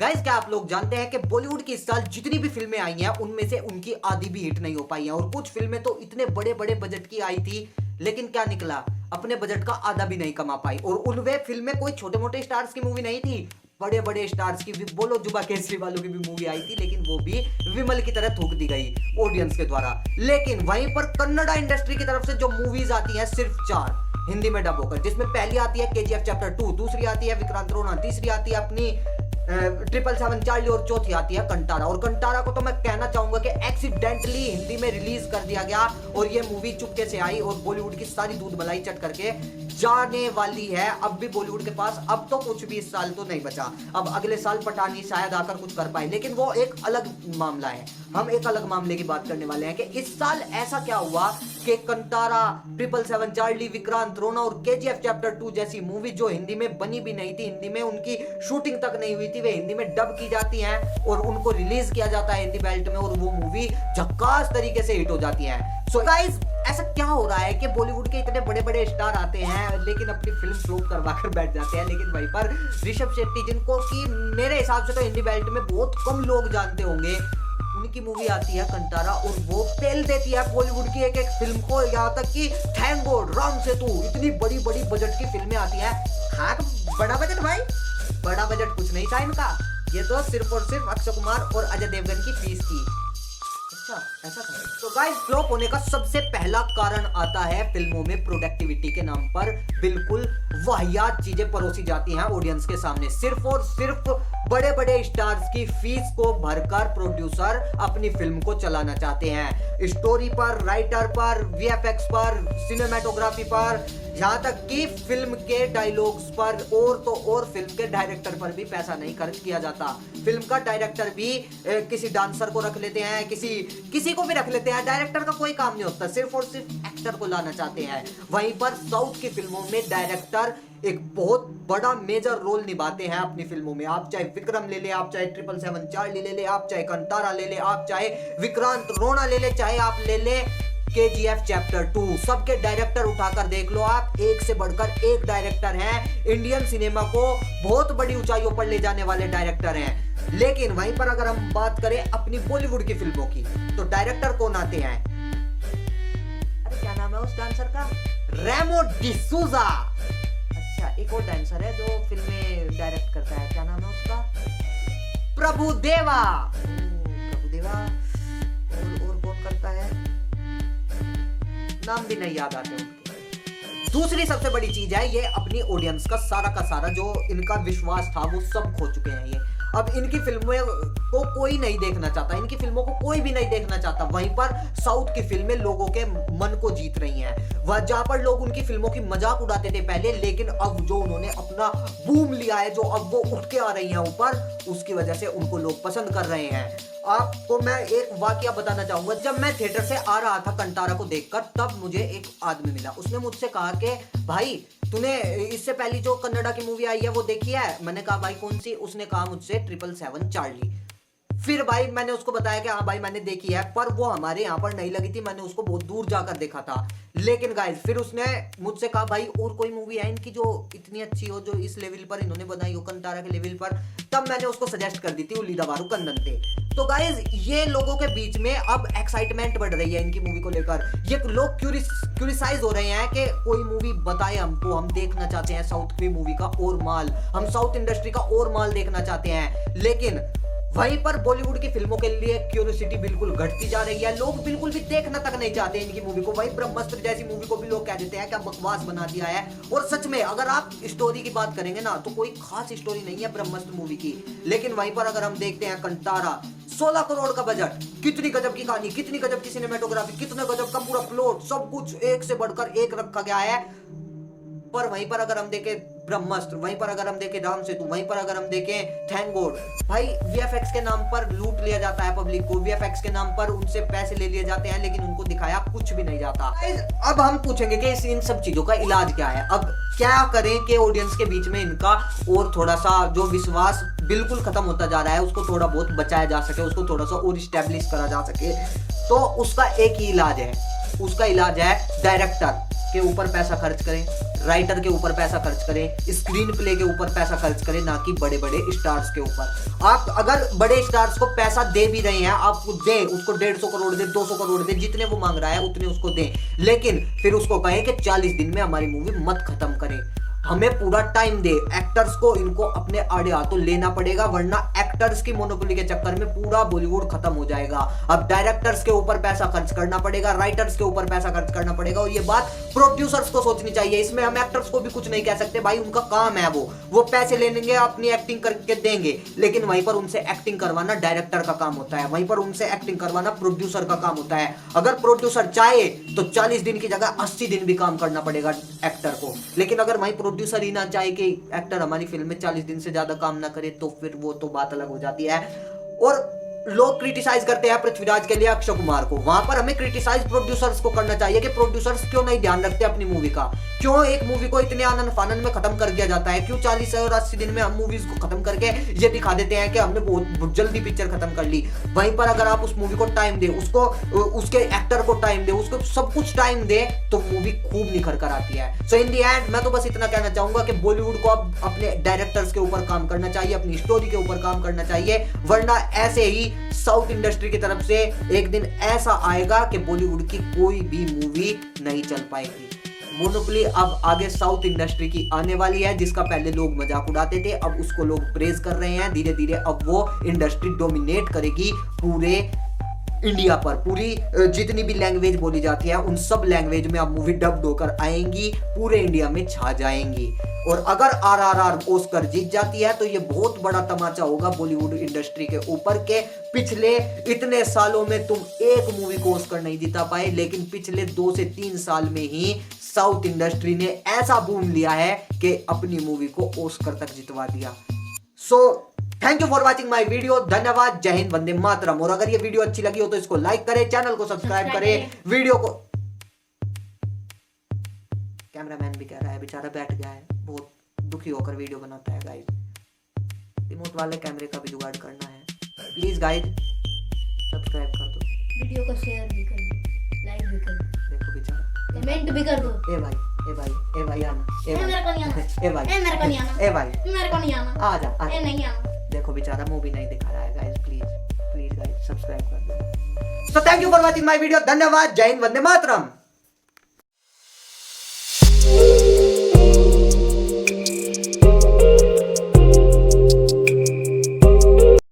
Guys, क्या आप लोग जानते हैं कि बॉलीवुड की इस साल जितनी भी फिल्में आई हैं उनमें से उनकी आधी भी हिट नहीं हो पाई हैं और कुछ फिल्में तो इतने बड़े बड़े बजट की आई थी लेकिन क्या निकला, अपने बजट का आधा भी नहीं कमा पाई। और उनमें फिल्में कोई छोटे मोटे स्टार्स की मूवी नहीं थी, बड़े बड़े स्टार्स की भी, बोलो जुबा केसरी वालों की भी मूवी आई थी लेकिन वो भी विमल की तरह थूक दी गई ऑडियंस के द्वारा। लेकिन वहीं पर कन्नड़ा इंडस्ट्री की तरफ से जो मूवीज आती हैं सिर्फ 4 हिंदी में डब होकर, जिसमें पहली आती है केजीएफ चैप्टर 2, दूसरी आती है विक्रांत रोना, तीसरी आती है अपनी 777 चार्ली और चौथी आती है कंटारा। और कंटारा को तो मैं कहना चाहूंगा कि एक्सीडेंटली हिंदी में रिलीज कर दिया गया और ये मूवी चुपके से आई और बॉलीवुड की सारी दूध मलाई चट करके जाने वाली है। अब भी बॉलीवुड के पास अब तो कुछ भी इस साल तो नहीं बचा। अब अगले साल पठानी शायद आकर कुछ कर पाए, लेकिन वो एक अलग मामला है। हम एक अलग मामले की बात करने वाले हैं कि इस साल ऐसा क्या हुआ कि कंतारा, 777 चार्ली, विक्रांत रोना और केजीएफ चैप्टर 2 जैसी मूवी जो हिंदी में बनी भी नहीं थी, हिंदी में उनकी शूटिंग तक नहीं हुई थी, वे हिंदी में डब की जाती हैं और उनको रिलीज किया जाता है हिंदी बेल्ट में और वो मूवी झक्कास तरीके से हिट हो जाती है। सो गाइस, ऐसा क्या हो रहा है कि बॉलीवुड के इतने बड़े बड़े स्टार आते हैं लेकिन अपनी फिल्म फ्लॉप करवा कर बैठ जाते हैं, लेकिन वहीं पर ऋषभ शेट्टी, जिनको कि मेरे हिसाब से तो हिंदी बेल्ट में बहुत कम लोग जानते होंगे, उनकी मूवी आती है कंटारा और वो पेल देती है बॉलीवुड की एक एक फिल्म को। यहाँ तक कि थैंक गॉड, राम सेतु, इतनी बड़ी बड़ी बजट की फिल्में आती हैं। हाँ, बड़ा बजट भाई, बड़ा बजट कुछ नहीं था इनका, ये तो सिर्फ और सिर्फ अक्षय कुमार और अजय देवगन की फीस थी। अच्छा, ऐसा था। तो गाइस, फ्लॉप होने का सबसे पहला कारण आता है फिल्मों में प्रोडक्टिविटी के नाम पर बिल्कुल वाहियात चीजें परोसी जाती हैं ऑडियंस के सामने। सिर्फ और सिर्फ बड़े बड़े स्टार्स की फीस को भरकर प्रोड्यूसर अपनी फिल्म को चलाना चाहते हैं। स्टोरी पर, राइटर पर, वीएफएक्स पर, सिनेमेटोग्राफी पर, यहाँ तक कि फिल्म के डायलॉग्स पर और तो और फिल्म के डायरेक्टर पर भी पैसा नहीं खर्च किया जाता। फिल्म का डायरेक्टर भी किसी डांसर को रख लेते हैं, किसी को भी रख लेते हैं, डायरेक्टर का कोई काम नहीं होता, सिर्फ और सिर्फ एक्टर को लाना चाहते हैं। वहीं पर साउथ की फिल्मों में डायरेक्टर एक बहुत बड़ा मेजर रोल निभाते हैं अपनी फिल्मों में। आप चाहे विक्रम ले ले, आप चाहे 777 चार्ली ले ले, आप चाहे कंतारा ले ले, आप चाहे विक्रांत रोना ले ले, चाहे आप ले ले केजीएफ चैप्टर 2, सबके डायरेक्टर उठाकर देख लो आप, एक से बढ़कर एक डायरेक्टर हैं। इंडियन सिनेमा को बहुत बड़ी ऊंचाइयों पर ले जाने वाले डायरेक्टर हैं। लेकिन वहीं पर अगर हम बात करें अपनी बॉलीवुड की फिल्मों की, तो डायरेक्टर कौन आते हैं? अरे क्या नाम है उस डांसर का? रेमो डिसूजा। अच्छा, एक और डांसर है जो फिल्में डायरेक्ट करता है, क्या नाम है उसका? प्रभुदेवा। प्रभुदेवा। और कौन करता है? नाम भी नहीं याद आते उनके। दूसरी सबसे बड़ी चीज है, ये अपनी ऑडियंस का सारा जो इनका विश्वास था वो सब खो चुके हैं ये। अब इनकी फिल्मों को कोई नहीं देखना चाहता, इनकी फिल्मों को कोई भी नहीं देखना चाहता। वहीं पर साउथ की फिल्में लोगों के मन को जीत रही हैं। वह जहां पर लोग उनकी फिल्मों की मजाक उड़ाते थे पहले, लेकिन अब जो उन्होंने अपना बूम लिया है, जो अब वो उठ के आ रही हैं ऊपर, उसकी वजह से उनको लोग पसंद कर रहे हैं। आपको मैं एक वाकया बताना चाहूंगा। जब मैं थिएटर से आ रहा था कंटारा को देखकर, तब मुझे एक आदमी मिला। उसने मुझसे कहा कि भाई, तूने इससे पहले जो कन्नड़ा की मूवी आई है वो देखी है? मैंने कहा भाई कौन सी? उसने कहा मुझसे 777 चार्ली। फिर भाई मैंने उसको बताया कि हाँ भाई मैंने देखी है, पर वो हमारे यहाँ पर नहीं लगी थी, मैंने उसको बहुत दूर जाकर देखा था। लेकिन गाइस, फिर उसने मुझसे कहा भाई और कोई मूवी है इनकी जो इतनी अच्छी हो, जो इस लेवल पर इन्होंने बनाई हो, कंतारा के लेवल पर? तब मैंने उसको सजेस्ट कर दी थी उली दबारू कन्नंते। तो गाइस, ये लोगों के बीच में अब एक्साइटमेंट बढ़ रही है इनकी मूवी को लेकर। ये लोग क्यूरिसाइज हो रहे हैं कि कोई मूवी बताए हमको, हम देखना चाहते हैं साउथ की मूवी का और माल, हम साउथ इंडस्ट्री का और माल देखना चाहते हैं। लेकिन वहीं पर बॉलीवुड की फिल्मों के लिए क्यूरियोसिटी बिल्कुल घटती जा रही है, लोग बिल्कुल भी देखना तक नहीं चाहते इनकी मूवी को। वही ब्रह्मास्त्र जैसी मूवी को भी लोग कह देते हैं क्या बकवास बना दिया है। और सच में अगर आप स्टोरी की बात करेंगे ना, तो कोई खास स्टोरी नहीं है ब्रह्मास्त्र मूवी की। लेकिन वहीं पर अगर हम देखते हैं कंतारा, 16 करोड़ का बजट, कितनी गजब की कहानी, कितनी गजब की सिनेमेटोग्राफी, कितने गजब का पूरा प्लॉट, सब कुछ एक से बढ़कर एक रखा गया है। पर वहीं पर अगर हम देखें ब्रह्मास्त्र, वहीं पर अगर हम देखें राम सेतु, वहीं पर अगर हम देखें थैंक गॉड, भाई वीएफएक्स के नाम पर लूट लिया जाता है पब्लिक को, वीएफएक्स के नाम पर उनसे पैसे ले लिए जाते हैं, लेकिन उनको दिखाया कुछ भी नहीं जाता। अब हम पूछेंगे कि इन सब चीजों का इलाज क्या है? अब क्या करें कि ऑडियंस के बीच में इनका और थोड़ा सा जो विश्वास बिल्कुल खत्म होता जा रहा है उसको थोड़ा बहुत बचाया जा सके, उसको थोड़ा सा और स्टैब्लिश करा जा सके? तो उसका एक ही इलाज है, उसका इलाज है डायरेक्टर। के ऊपर पैसा खर्च करें, राइटर के ऊपर पैसा खर्च करें, स्क्रीन प्ले के ऊपर पैसा खर्च करें, ना कि बड़े बड़े स्टार्स के ऊपर। आप अगर बड़े स्टार्स को पैसा दे भी रहे हैं, आप दें उसको 150 करोड़ दे, 200 करोड़ दे, जितने वो मांग रहा है उतने उसको दें, लेकिन फिर उसको कहें कि 40 दिन में हमारी मूवी मत खत्म करें, हमें पूरा टाइम दे। एक्टर्स को इनको अपने आड़े हाथों लेना पड़ेगा, वरना एक्टर्स की मोनोपोली के चक्कर में पूरा बॉलीवुड खत्म हो जाएगा। अब डायरेक्टर्स के ऊपर पैसा खर्च करना पड़ेगा, राइटर्स के ऊपर पैसा खर्च करना पड़ेगा, और ये बात प्रोड्यूसर्स को सोचनी चाहिए। इसमें हम एक्टर्स को भी कुछ नहीं कह सकते, भाई उनका काम है, वो पैसे ले लेंगे, अपनी एक्टिंग करके देंगे, लेकिन वहीं पर उनसे एक्टिंग करवाना डायरेक्टर का काम होता है, वहीं पर उनसे एक्टिंग करवाना प्रोड्यूसर का काम होता है। अगर प्रोड्यूसर चाहे तो 40 दिन की जगह 80 दिन भी काम करना पड़ेगा एक्टर को, लेकिन अगर वहीं प्रोड्यूसर ही ना चाहे कि एक्टर हमारी फिल्म में 40 दिन से ज्यादा काम ना करे, तो फिर वो तो बात अलग हो जाती है। और लोग क्रिटिसाइज करते हैं पृथ्वीराज के लिए अक्षय कुमार को, वहां पर हमें क्रिटिसाइज प्रोड्यूसर्स को करना चाहिए कि प्रोड्यूसर्स क्यों नहीं ध्यान रखते अपनी मूवी का, क्यों एक मूवी को इतने आनंद फानंद में खत्म कर दिया जाता है, क्यों 40 और 80 दिन में हम मूवीज को खत्म करके ये दिखा देते हैं कि हमने बहुत जल्दी पिक्चर खत्म कर ली। वहीं पर अगर आप उस मूवी को टाइम दे, उसको उसके एक्टर को टाइम दे, उसको सब कुछ टाइम दे, तो मूवी खूब निखर कर आती है। सो इन दी एंड मैं तो बस इतना कहना चाहूंगा कि बॉलीवुड को अब अपने डायरेक्टर्स के ऊपर काम करना चाहिए, अपनी स्टोरी के ऊपर काम करना चाहिए, वरना ऐसे ही साउथ इंडस्ट्री की तरफ से एक दिन ऐसा आएगा कि बॉलीवुड की कोई भी मूवी नहीं चल पाएगी। मोनोपोली अब आगे साउथ इंडस्ट्री की आने वाली है, जिसका पहले लोग मजाक उड़ाते थे, अब उसको लोग प्रेज कर रहे हैं। धीरे धीरे अब वो इंडस्ट्री डोमिनेट करेगी पूरे इंडिया पर। पूरी जितनी भी लैंग्वेज बोली जाती है उन सब लैंग्वेज में अब मूवी डब्ड होकर आएंगी, पूरे इंडिया में छा जाएंगी। और अगर आरआरआर ऑस्कर जीत जाती है तो ये बहुत बड़ा तमाचा होगा बॉलीवुड इंडस्ट्री के ऊपर के पिछले इतने सालों में तुम एक मूवी को ऑस्कर नहीं जीता पाए, लेकिन पिछले 2 से 3 साल में ही साउथ इंडस्ट्री ने ऐसा बूम लिया है कि अपनी मूवी को ऑस्कर तक जितवा दिया। So thank you for watching my video. धन्यवाद। जय हिंद, वंदे मातरम। और अगर ये वीडियो अच्छी लगी हो तो इसको लाइक करें, चैनल को सब्सक्राइब करें, वीडियो को। कैमरामैन भी कह रहा है, बेचारा बैठ गया है, बहुत दुखी होकर वीडियो बनाता है गाइस। रिमोट वाले कैमरे का भी जुगाड़ करना है। प्लीज गाइस सब्सक्राइब कर दो, वीडियो को शेयर भी कर दो, लाइक भी कर दो, देखो बेचारा कमेंट भी कर दो। ए भाई आना, मेरे को नहीं आना, ए भाई मेरे को नहीं आना, मेरे को नहीं आना, आ जा नहीं आना। देखो बेचारा मूवी नहीं दिखा रहा है गाइस, प्लीज गाइस सब्सक्राइब कर दो। So thank you for watching my video. धन्यवाद। जय हिंद, वंदे मातरम।